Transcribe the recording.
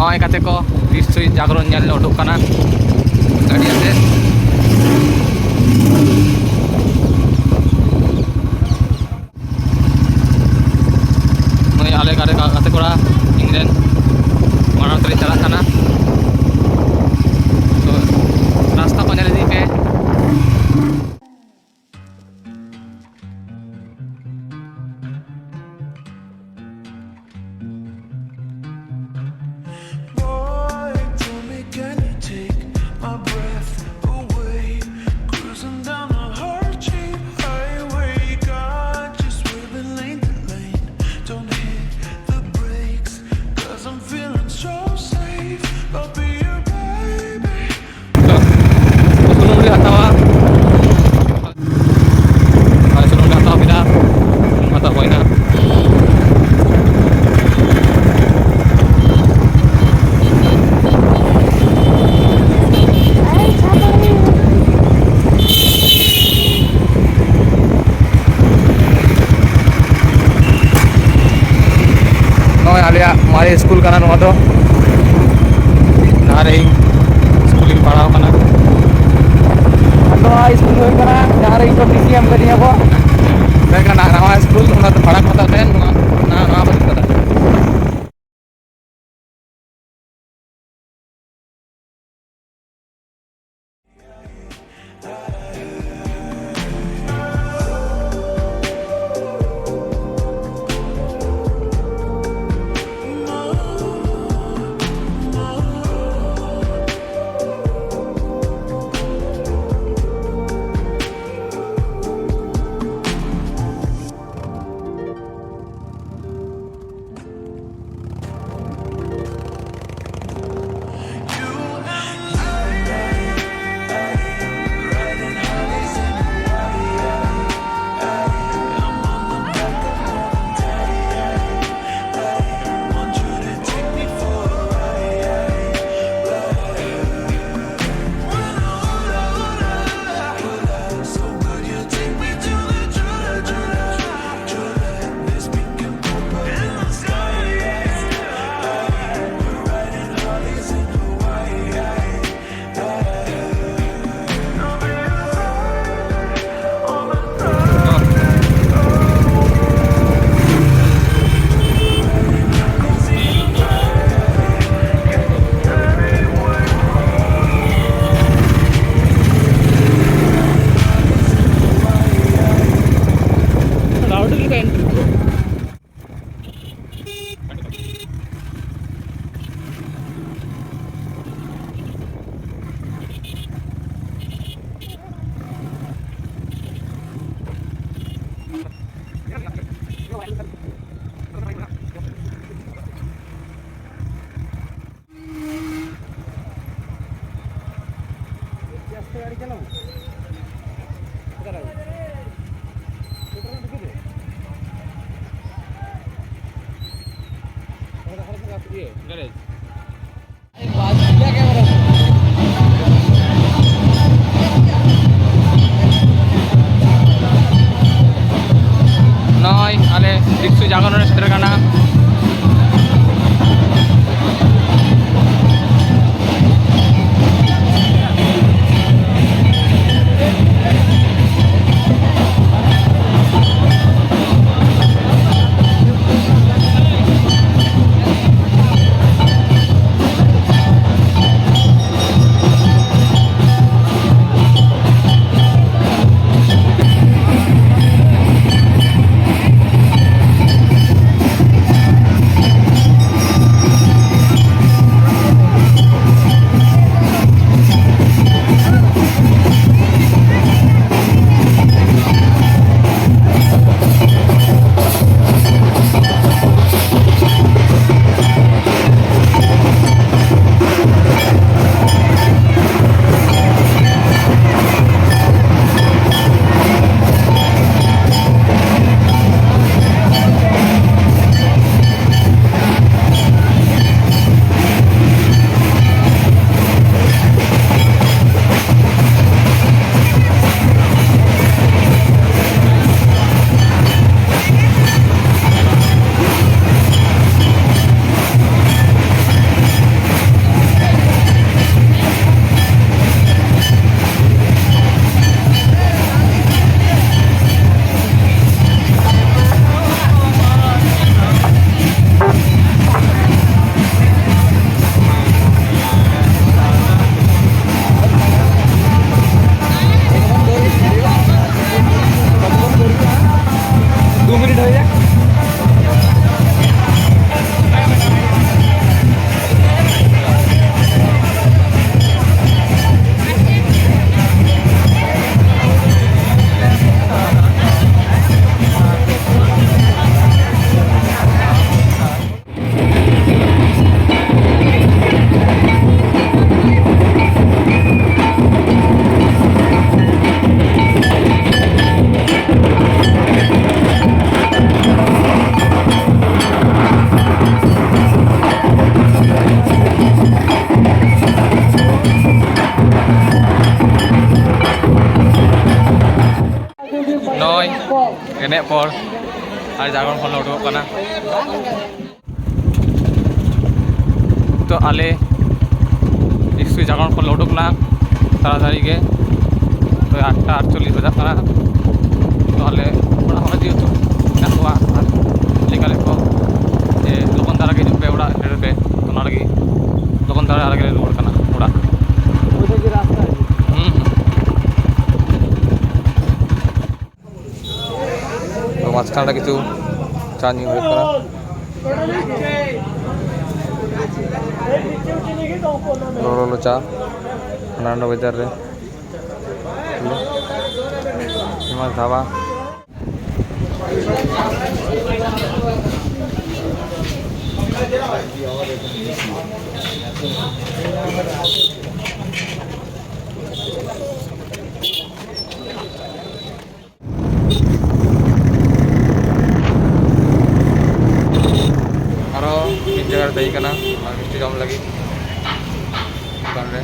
ᱱᱚᱜᱼᱚᱭ ᱠᱟᱛᱮ ᱠᱚ ᱱᱤᱥᱪᱚᱭ ᱡᱟᱜᱨᱚᱱ ᱧᱮᱞ ᱩᱰᱩᱠ ᱠᱟᱱᱟ ᱜᱟᱹᱰᱤ ᱟᱛᱮ ᱱᱩᱭ ᱟᱞᱮ ᱜᱟᱛᱮ ᱠᱚᱲᱟ ᱤᱧᱨᱮᱱ ᱢᱟᱲᱟᱝ ᱛᱮᱞᱤᱧ ᱪᱟᱞᱟᱜ ᱠᱟᱱᱟ ᱛᱚ ᱨᱟᱥᱛᱟ ᱠᱚ ᱧᱮᱞ ᱤᱫᱤ ᱯᱮ हमारे स्कूल का नाम दो जहाँ स्कूल पढ़ाव करना स्कूल जहाँ रे पीसीएम कर नवा स्कूल पढ़ा करता ना बता नॉय आले दिक्सु जागरण सेटर करना ᱮᱱᱮᱡ ᱯᱚᱨ ᱟᱨ ᱡᱟᱜᱚᱨᱚᱱ ᱠᱷᱚᱱ ᱞᱮ ᱩᱰᱩᱠᱚᱜ ᱠᱟᱱᱟ तो आले स्कूल जागरण खन उडुकना ताड़ाताड़ी गे तो 8:48 बजा तो आले ओड़ा हर जेहेतु मेना को लेकाले को जे लगन दारा के पे ओड़ा हेड पे तो ना लगी लगन दारा आगे रुआड़ कना ओड़ा ओइसे की रास्ता तो मास्टर किछु चानी होय करा लोलो चा नांडो वेदर रे हिमाल धावा और एक जगह तई कना मिष्टि जम लगी दुकान रे